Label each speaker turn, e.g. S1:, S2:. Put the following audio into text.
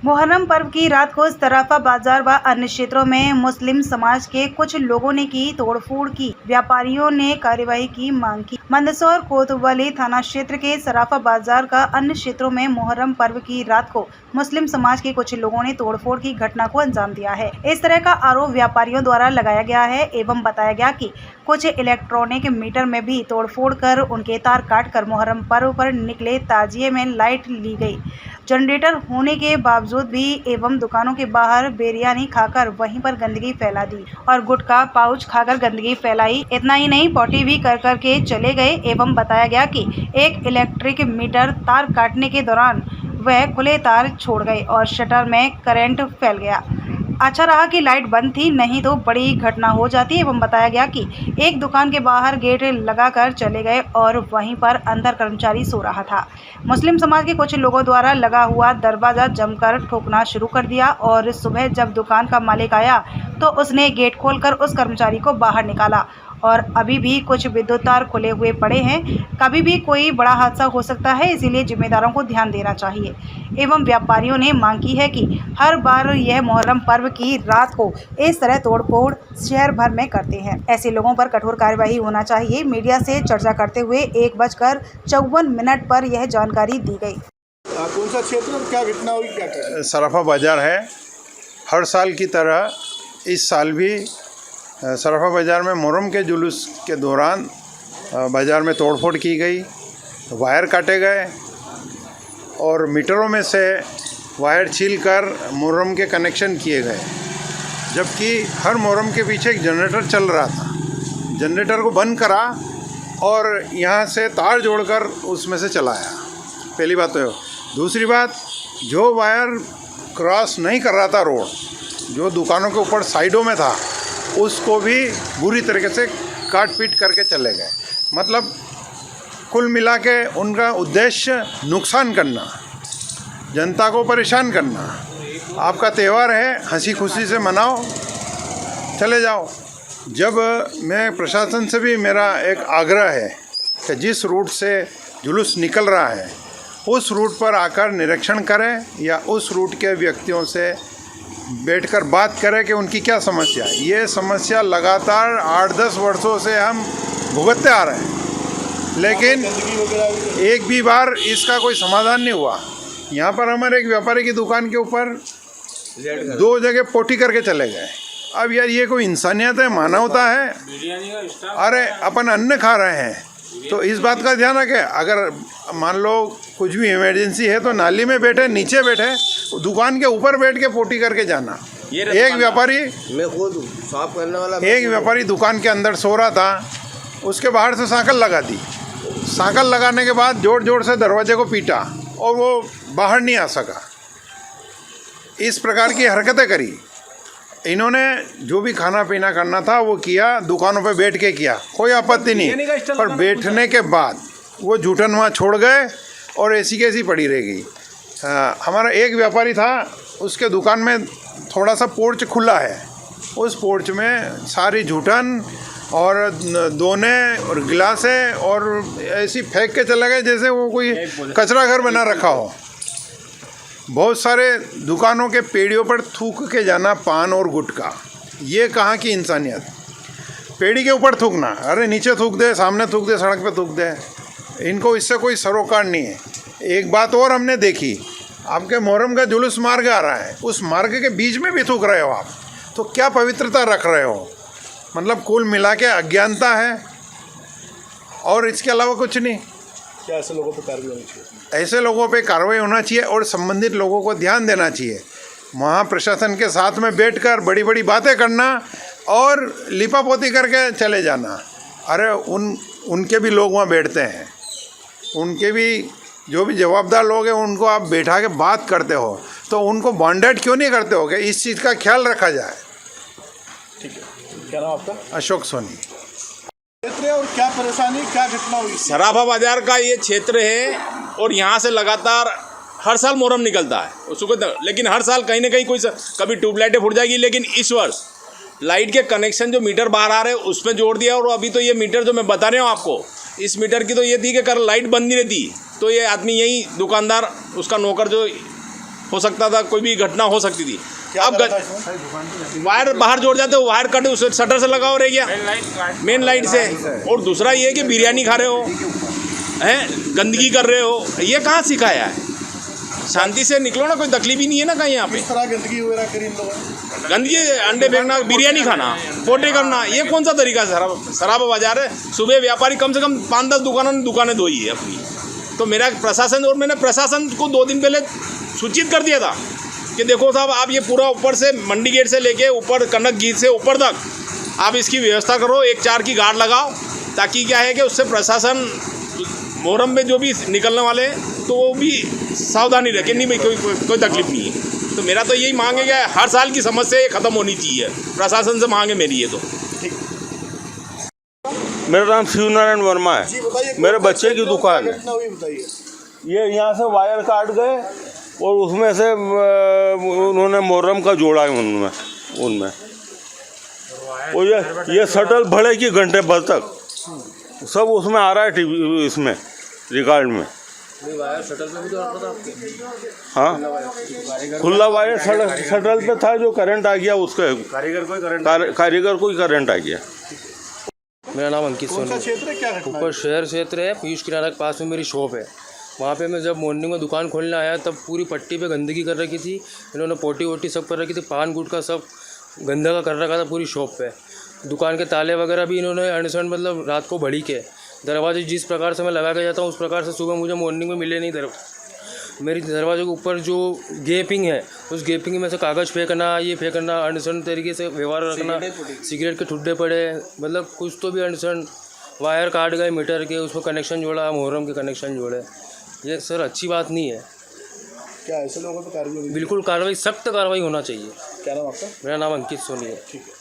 S1: मुहर्रम पर्व की रात को सराफा बाजार व अन्य क्षेत्रों में मुस्लिम समाज के कुछ लोगों ने की तोड़फोड़ की। व्यापारियों ने कार्रवाई की मांग की। मंदसौर कोतवाली थाना क्षेत्र के सराफा बाजार का अन्य क्षेत्रों में मुहर्रम पर्व की रात को मुस्लिम समाज के कुछ लोगों ने तोड़फोड़ की घटना को अंजाम दिया है। इस तरह का आरोप व्यापारियों द्वारा लगाया गया है एवं बताया गया कि कुछ इलेक्ट्रॉनिक मीटर में भी तोड़फोड़ कर उनके तार काट कर मुहर्रम पर्व पर निकले ताजिए में लाइट ली गई। जनरेटर होने के बावजूद भी एवं दुकानों के बाहर बिरयानी खाकर वहीं पर गंदगी फैला दी और गुटखा पाउच खाकर गंदगी फैलाई। इतना ही नहीं, पॉटी भी कर के चले गए एवं बताया गया कि एक इलेक्ट्रिक मीटर तार काटने के दौरान वह खुले तार छोड़ गए और शटर में करंट फैल गया। अच्छा रहा कि लाइट बंद थी, नहीं तो बड़ी घटना हो जाती। एवं बताया गया कि एक दुकान के बाहर गेट लगाकर चले गए और वहीं पर अंदर कर्मचारी सो रहा था। मुस्लिम समाज के कुछ लोगों द्वारा लगा हुआ दरवाज़ा जमकर ठोकना शुरू कर दिया और सुबह जब दुकान का मालिक आया तो उसने गेट खोलकर उस कर्मचारी को बाहर निकाला और अभी भी कुछ विद्युत तार खुले हुए पड़े हैं। कभी भी कोई बड़ा हादसा हो सकता है, इसीलिए जिम्मेदारों को ध्यान देना चाहिए। एवं व्यापारियों ने मांग की है कि हर बार यह मुहर्रम पर्व की रात को इस तरह तोड़फोड़ शहर भर में करते हैं, ऐसे लोगों पर कठोर कार्यवाही होना चाहिए। मीडिया से चर्चा करते हुए 1:54 पर यह जानकारी दी गई।
S2: कौन सा क्षेत्र और क्या घटना हुई, क्या
S3: सराफा बाज़ार है। हर साल की तरह इस साल भी सराफा बाज़ार में मुहर्रम के जुलूस के दौरान बाज़ार में तोड़फोड़ की गई, वायर काटे गए और मीटरों में से वायर छीलकर मुहर्रम के कनेक्शन किए गए। जबकि हर मुहर्रम के पीछे एक जनरेटर चल रहा था। जनरेटर को बंद करा और यहाँ से तार जोड़कर उसमें से चलाया। पहली बात तो दूसरी बात, जो वायर क्रॉस नहीं कर रहा था रोड, जो दुकानों के ऊपर साइडों में था, उसको भी बुरी तरीके से काट पीट करके चले गए। मतलब कुल मिला के उनका उद्देश्य नुकसान करना, जनता को परेशान करना। आपका त्यौहार है, हंसी खुशी से मनाओ, चले जाओ। जब मैं प्रशासन से भी मेरा एक आग्रह है कि जिस रूट से जुलूस निकल रहा है उस रूट पर आकर निरीक्षण करें या उस रूट के व्यक्तियों से बैठकर बात करें कि उनकी क्या समस्या है। ये समस्या लगातार 8-10 वर्षों से हम भुगतते आ रहे हैं, लेकिन एक भी बार इसका कोई समाधान नहीं हुआ। यहाँ पर हमारे एक व्यापारी की दुकान के ऊपर 2 जगह पोटी करके चले गए। अब यार ये कोई इंसानियत है, मानवता है? अरे अपन अन्न खा रहे हैं तो इस बात का ध्यान रखें। अगर मान लो कुछ भी इमरजेंसी है तो नाली में बैठे, नीचे बैठे, दुकान के ऊपर बैठ के पोटी करके जाना। एक व्यापारी,
S2: मैं खुद साफ करने वाला,
S3: एक व्यापारी दुकान के अंदर सो रहा था, उसके बाहर से सांकल लगा दी। सांकल लगाने के बाद जोर जोर से दरवाजे को पीटा और वो बाहर नहीं आ सका। इस प्रकार की हरकतें करी। इन्होंने जो भी खाना पीना करना था वो किया, दुकानों पे बैठ के किया, कोई आपत्ति नहीं। पर बैठने के बाद वो जूठन वहाँ छोड़ गए और ऐसी कैसी पड़ी रह गई। हमारा एक व्यापारी था, उसके दुकान में थोड़ा सा पोर्च खुला है, उस पोर्च में सारी जूठन और दोने और गिलासे और ऐसी फेंक के चले गए जैसे वो कोई कचरा घर बना रखा हो। बहुत सारे दुकानों के पेड़ियों पर थूक के जाना, पान और गुटखा, ये कहाँ की इंसानियत। पेड़ी के ऊपर थूकना, अरे नीचे थूक दे, सामने थूक दे, सड़क पे थूक दे, इनको इससे कोई सरोकार नहीं है। एक बात और हमने देखी, आपके मुहर्रम का जुलूस मार्ग आ रहा है, उस मार्ग के बीच में भी थूक रहे हो आप, तो क्या पवित्रता रख रहे हो? मतलब कुल मिला के अज्ञानता है और इसके अलावा कुछ नहीं।
S2: क्या ऐसे लोगों पर कार्रवाई होनी चाहिए?
S3: ऐसे लोगों पे कार्रवाई होना चाहिए और संबंधित लोगों को ध्यान देना चाहिए। वहाँ प्रशासन के साथ में बैठकर बड़ी बड़ी बातें करना और लिपापोती करके चले जाना। अरे उनके भी लोग वहाँ बैठते हैं, उनके भी जो भी जवाबदार लोग हैं उनको आप बैठा के बात करते हो तो उनको बॉन्डेड क्यों नहीं करते हो कि इस चीज़ का ख्याल रखा जाए।
S2: ठीक है, क्या नाम आपका?
S3: अशोक सोनी।
S2: क्षेत्र और क्या परेशानी, क्या घटना हुई?
S4: सराफा बाजार का ये क्षेत्र है और यहाँ से लगातार हर साल मुहर्रम निकलता है उसको, लेकिन हर साल कहीं ना कहीं कभी ट्यूबलाइटें फूट जाएगी। लेकिन इस वर्ष लाइट के कनेक्शन जो मीटर बाहर आ रहे हैं उसमें जोड़ दिया। और अभी तो ये मीटर जो मैं बता रहा हूँ आपको, इस मीटर की तो ये थी कि अगर लाइट बंद नहीं रहती तो ये आदमी यही दुकानदार, उसका नौकर जो हो सकता था, कोई भी घटना हो सकती थी।
S2: क्या
S4: अब
S2: करा था इसमें?
S4: वायर बाहर जोड़ जाते हो, वायर कट उस शटर से लगा हो रह गया मेन लाइट से। और दूसरा ये कि बिरयानी खा रहे हो हैं, गंदगी कर रहे हो, ये कहाँ सिखाया है? शांति से निकलो ना, कोई तकलीफ ही नहीं है ना कहीं यहाँ पे।
S2: किस तरह गंदगी वगैरह करी इन लोगों ने?
S4: गंदगी, अंडे फेंकना, बिरयानी खाना, पोटे करना, ये कौन सा तरीका है? शराब बाजार है। सुबह व्यापारी कम से कम 5-10 दुकानें धोई है अपनी। तो मेरा प्रशासन, और मैंने प्रशासन को 2 दिन पहले सूचित कर दिया था कि देखो साहब, आप ये पूरा ऊपर से मंडी गेट से लेके ऊपर कनक गीत से ऊपर तक आप इसकी व्यवस्था करो, 1-4 की गार्ड लगाओ, ताकि क्या है कि उससे प्रशासन मुहर्रम में जो भी निकलने वाले हैं तो वो भी सावधानी रखें, नहीं भाई कोई तकलीफ नहीं है। तो मेरा तो यही मांग है कि हर साल की समस्या ये ख़त्म होनी चाहिए, प्रशासन से मांग है मेरी ये तो।
S5: मेरा नाम शिव नारायण वर्मा है।
S2: जी बताइए,
S5: मेरे बच्चे की दुकान है।
S2: घटना हुई बताइए।
S5: ये यहाँ से वायर काट गए और उसमें से उन्होंने मुहर्रम का जोड़ा है उनमें और ये शटल भरे की घंटे भर तक सब उसमें आ रहा है, टीवी इसमें रिकॉर्ड में। हाँ, खुला वायर शटल पे था, जो करंट आ गया उसके कारीगर को ही करंट आ गया।
S6: मेरा नाम अंकित
S2: कौन सा
S6: सोनी,
S2: क्षेत्र है, क्या घटना
S6: ऊपर शहर क्षेत्र है, पीयूष किराना के पास में मेरी शॉप है। वहाँ पे मैं जब मॉर्निंग में दुकान खोलने आया तब पूरी पट्टी पे गंदगी कर रखी थी, इन्होंने पोटी वोटी सब कर रखी थी, पान गुटखा सब गंदा का कर रखा था पूरी शॉप पे। दुकान के ताले वगैरह भी इन्होंने अनसन मतलब रात को भड़ी के दरवाजे जिस प्रकार से मैं लगा के जाता हूँ उस प्रकार से सुबह मुझे मॉर्निंग में मिले नहीं। मेरी दरवाजे के ऊपर जो गेपिंग है उस गेपिंग में से कागज़ फेंकना, ये फेंकना, अनसन तरीके से व्यवहार रखना, सिगरेट के ठुड्डे पड़े, मतलब कुछ तो भी अनसन। वायर काट गए मीटर के, उसमें कनेक्शन जोड़ा, मुहर्रम के कनेक्शन जोड़े। ये सर अच्छी बात नहीं है।
S2: क्या ऐसे लोगों पर कार्रवाई?
S6: बिल्कुल कार्रवाई, सख्त कार्रवाई होना चाहिए।
S2: क्या नाम आपका?
S6: मेरा नाम अंकित सोनी है।
S2: ठीक है।